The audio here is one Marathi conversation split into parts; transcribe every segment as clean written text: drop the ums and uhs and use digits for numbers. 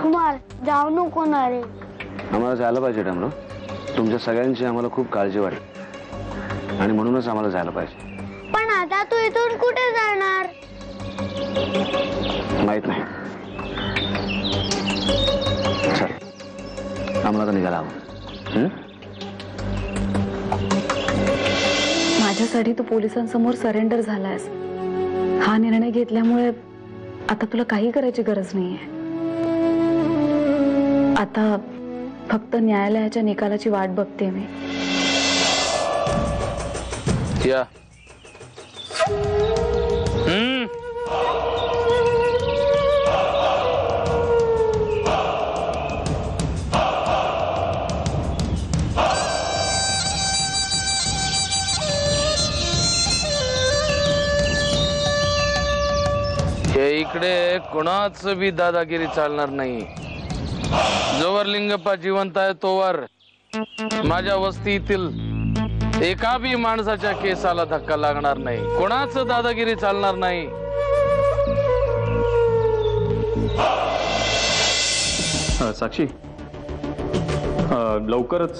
कुमार जाऊ नको ना रे. आम्हाला जायला पाहिजे डमरू. तुमच्या सगळ्यांची आम्हाला खूप काळजी वाटते आणि म्हणूनच आम्हाला जायला पाहिजे. पण आता तू इथून कुठे जाणार? माहित नाही. चल आम्हाला तर निघायला हवं. माझ्यासाठी तू पोलिसांसमोर सरेंडर झालायस. हा निर्णय घेतल्यामुळे आता तुला काही करायची गरज नाहीये. आता फक्त न्यायालयाच्या निकालाची वाट बघते मी. या इकडे कोणाच बी दादागिरी चालणार नाही. जोवर लिंगप्पा जिवंत आहे तोवर माझ्या वस्तीतील एका बी माणसाच्या केसाला धक्का लागणार नाही. कोणाच दादागिरी चालणार नाही. साक्षी, लवकरच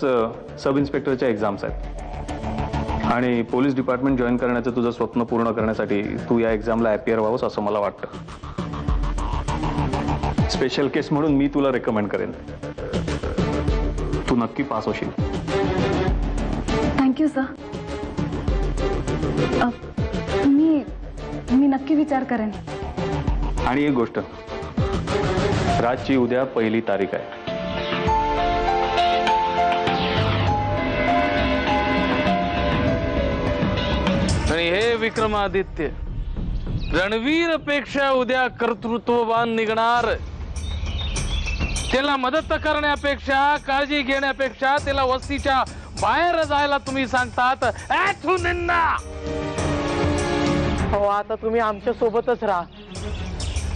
सब इन्स्पेक्टरच्या एक्झाम्स आहेत आणि पोलीस डिपार्टमेंट जॉईन करण्याचं तुझं स्वप्न पूर्ण करण्यासाठी तू या एक्झामला अपियर व्हावंस असं मला वाटतं. स्पेशल केस म्हणून मी तुला रेकमेंड करेन. तू नक्की पास होशील. Thank you sir. मी नक्की विचार करेन. आणि एक गोष्ट, राजची उद्या 1 तारीख आहे. आणि हे विक्रमादित्य रणवीर पेक्षा उद्या कर्तृत्ववान निघणार. त्याला मदत करण्यापेक्षा, काळजी घेण्यापेक्षा त्याला वस्तीच्या बाहेर जायला तुम्ही सांगतात. हो, आता तुम्ही आमच्या सोबतच राहा.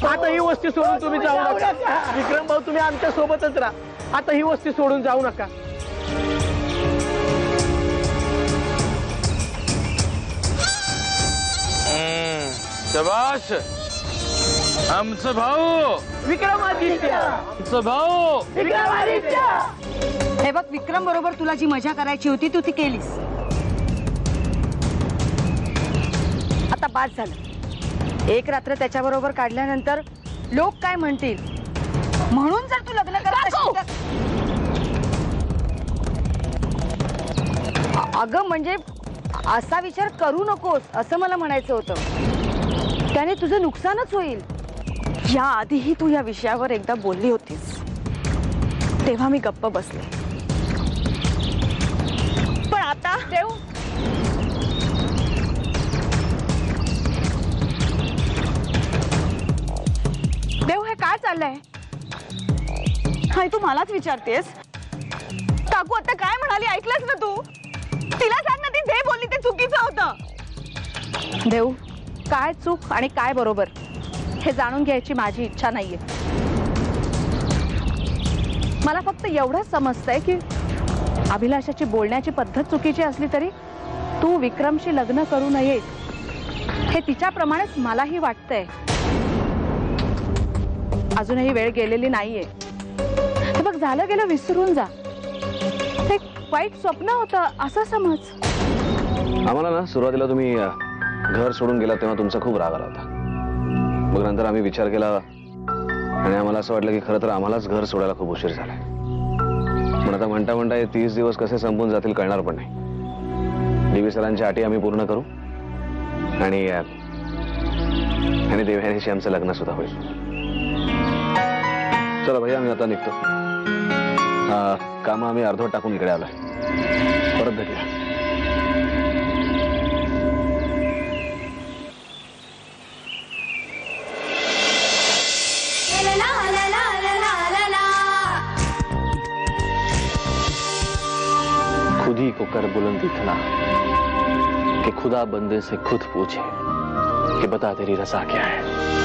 आता ही वस्ती सोडून तुम्ही जाऊ नका. विक्रम भाऊ, तुम्ही आमच्या सोबतच राहा. आता ही वस्ती सोडून जाऊ नका. शबाश आमचं भाऊ विक्रमादित्य. आमचं भाऊ विक्रमादित्य. हे बघ, विक्रम बरोबर तुला जी मजा करायची होती तू ती केलीस. आता बाद झालं. एक रात्र त्याच्याबरोबर काढल्यानंतर लोक काय म्हणतील म्हणून जर तू लग्न करत असशील तर. अगं म्हणजे असा विचार करू नकोस असं मला म्हणायचं होतं. त्याने तुझं नुकसानच होईल. या आधीही तू या विषयावर एकदा बोलली होतीस, तेव्हा मी गप्प बसले. पण आता देव, देव हे काय चाललंय? हाय, तू मलाच विचारतेस? काकू आता काय म्हणाली ऐकलंस ना तू? तिला सांग ना, ती जे बोलली ते चुकीचं होतं. देव, काय चूक आणि काय बरोबर हे जाणून घ्यायची माझी इच्छा नाहीये. मला फक्त एवढंच समजतंय की अभिलाषाची बोलण्याची पद्धत चुकीची असली तरी तू विक्रमशी लग्न करू नयेस हे तिच्याप्रमाणेच मलाही वाटतंय. अजूनही वेळ गेलेली नाहीये. हे बघ, झालं गेलं विसरून जा. ते वाईट स्वप्न होतं असं समज. आम्हाला ना सुरुवातीला तुम्ही घर सोडून गेला तेव्हा तुमचा खूप राग आला होता. मग नंतर आम्ही विचार केला आणि आम्हाला असं वाटलं की खरं तर आम्हालाच घर सोडायला खूप उशीर झालाय. पण आता म्हणता म्हणता हे 30 दिवस कसे संपून जातील कळणार पण नाही. देवी सरांच्या अटी आम्ही पूर्ण करू आणि देवयानीशी आमचं लग्न सुद्धा होईल. चला भैया, आम्ही आता निघतो. काम आम्ही अर्धवट टाकून इकडे आलोय. परत भेटूया. खुद ही को कर बुलंद इतना कि खुदा बंदे से खुद पूछे कि बता तेरी रजा क्या है.